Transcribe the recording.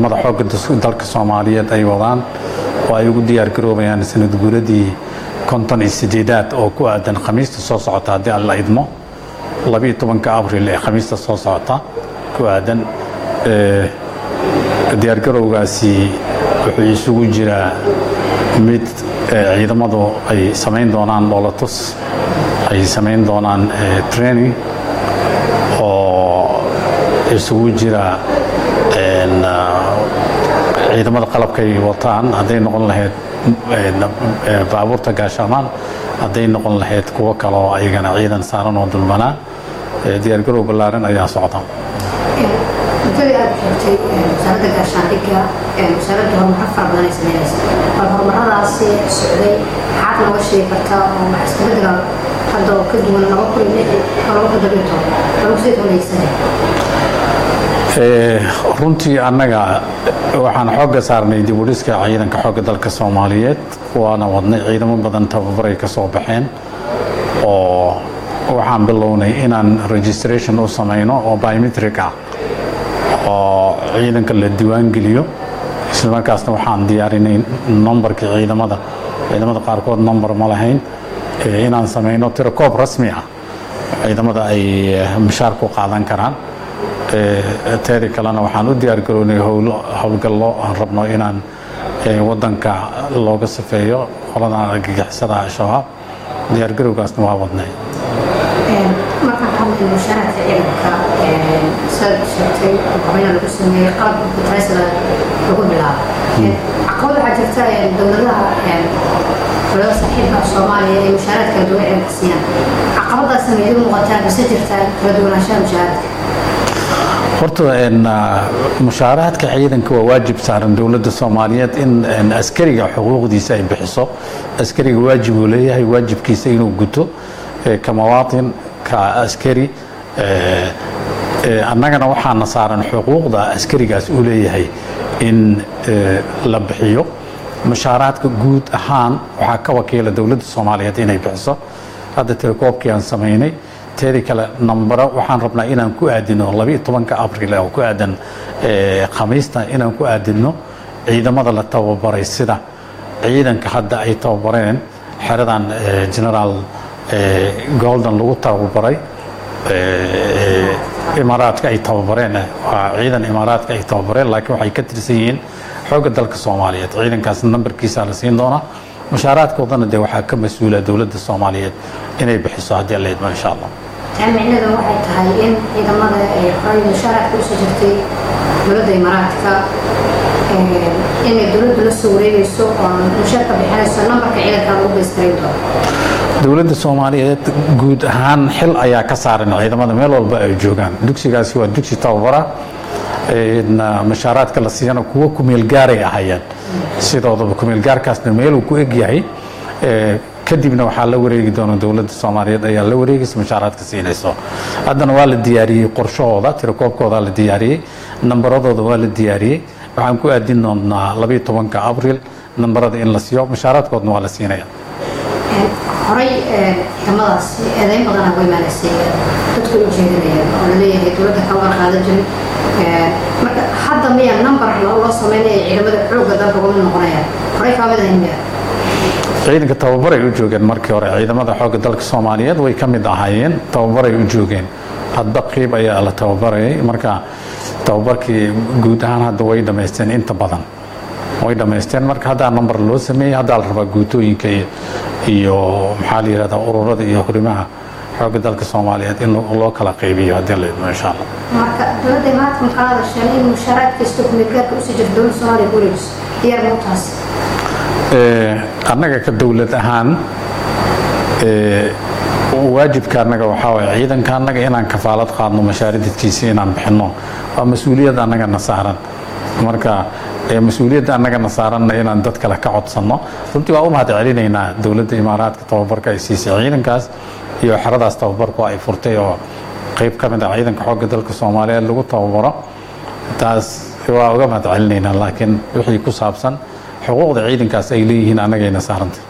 ciidamada xoogga dalka Soomaaliyeed ay wadaan oo ay ugu diyaar garoobayaan sanad guuradii 58 oo ku aadan khamiista soo socota haddii alla idmo 12 Abriil ee khamiista soo socota ku aadan diyaar garowgaasi wuxuu isugu jiraa mid ciidamadu ay sameyn doonaan dhoolatus ay sameyn doonaan training oo isugu jira ciidamada qalabka ay wataan hadday noqon lahayd baabuurta gaashamaan hadday noqon lahayd kuwo kale oo ayagana ciidan saaran oo dulmanaa diyaar garow ballaaran ayaa socda متى أكثر مساعدة كشركة مساعدة هم حفر بدنا يسمينها فهم هذا السعودي حاطة وشي فرتا ومحسبة هذا كده من نوكل اللي كانوا كده بيتهم كانوا كده ولا يسمع runtii annaga waxaan xoogga saarnay dib u dhiska ciidanka xoogga dalka Soomaaliyeed waana wadnay ciidamo badan tababaray ka soo baxeen oo waxaan bilownay inaan registration u sameeyno oo biometric ah oo ciidanka la diiwaan geliyo isla markaasna waxaan diyaarinay numberka ciidamada qaarkood number ma lahayn inaan sameeyno tirakoob rasmi ah ciidamada ay mushaar ku qaadan karaan teeri kalena waxaan u diyaar garoonay howlgallo aan rabno inaan wadanka looga safeeyo qolada argagixisada shabaab diyaar garowgaasna waa wadnay marka xamil mushaarka ciidanka saddex qabina lagu sameeyay qalab betraysa lagu bilaabo caqabad waxa jirta dawladaha dawladaha saaxiibka Soomaaliya ee mushaarka dawladda ay siiyaan caqabadaas sameeyay muuqataa bas jirta kala duwanaanshaha mushaarka horta mushaaraadka ciidanka waa waajib saaran dawladda Soomaaliyeed in askariga xuquuqdiisa ay bixiso askariga waajib uu leeyahay waajibkiisa inuu guto كمواطن كعسكري annagana waxaana saaran xuquuqda askarigaas uu leeyahay in la bixiyo mushaaraadka guud ahaan waxa ka wakiila dawladda Soomaaliyeed inay bixiso hadda telekoobkii aan sameeynay teedi kale nambaro waxaan rabnaa inaan ku aadino 12 Abriil oo ku aadan khamiista inaan ku aadino ciidamada la tababaray sida ciidanka hadda ay tababareen xeradan general golden lagu tababaray imaaraadka ay tababareen ciidan imaaraadka ay tababareen laakiin waxay ka tirsan yihiin xoogga dalka Soomaaliyeed ciidankaas nambarkiisa la siin doona mushaaraadkoodana de waxa ka mas'uula dawladda Soomaaliyeed inay bixiso hadii la idmo insha Allah macnaheedu waxay tahay in ciidamada ay qoray mushaaraadka u soo jirtay dawladda imaaraadka inay dawladdu la soo wareegayso oo mushaarka bixinayso nambarka ciidanka lagu beesgareyn doono dawladda Soomaaliyeed guud ahaan xil ayaa ka saaran ciidamada meel walba ay joogaan dugsigaasi waa dugsi tababara mushaaraadka la siiyana kuwa ku meel gaaray ahayeen sidoo ku meel gaarkaasna meel uu ku eg yahay kadibna waxaa la wareegi doona dawladda Soomaaliyeed ayaa la wareegaysa mushaaraadka siinayso haddana waa la diyaariyay qorshahooda tirakoobkooda la diyaariyay nambaradooda waa la diyaariyay waxaan ku aadin doonaa 12 Abriil nambarada in la siiyo mushaaraadkoodna waa la siinaya horay ciidamadaas eedayn badan way maalaysiiyeen dadku u jeedinayaan oo la leeyahay dawladda ka warqaada jirin marka hadda miya number loo sameeyay ciidamada xoogga dalka uga noqonayaan horay ka mid ahayn ciidanka tababaray u joogeen markii hore ciidamada xoogga dalka Soomaaliyeed way ka mid ahaayeen tababaray u joogeen hadba qeyb ayaa la tababarayay marka tababarkii guud ahaan hadda way dhameysteen inta badan way dhameysteen marka hadda number loo sameeyay hadda la rabaa guutooyinka iyo maxaa la yiraahdaa ururada iyo xurimaha xoogga dalka Soomaaliyeed in loo kala qaybiyo hadii la idmo insha Allah marka dawladda maanta qaada shanay mushaaraadka isticmaalka u soo jirto Soomaaliya guuleys diyaar ma taas annaga ka dawlad ahaan waajibka annaga waxa way ciidanka annaga inaan kafaalad qaadno mashaariidkiisa inaan bixino waa mas'uuliyad annaga na saaran marka mas'uuliyadda annaga na saaran inaan dad kale ka codsano runtii waa u mahad celinaynaa dawladda imaaraadka tababarka ay siisay ciidankaas iyo xeradaas tababarku ay furtay oo qayb ka mid ah ciidanka xoogga dalka Soomaaliyeed lagu tababaro taas waa uga mahad celinaynaa laakiin wixii ku saabsan xuquuqda ciidankaas ay leeyihiin annagayna saarantay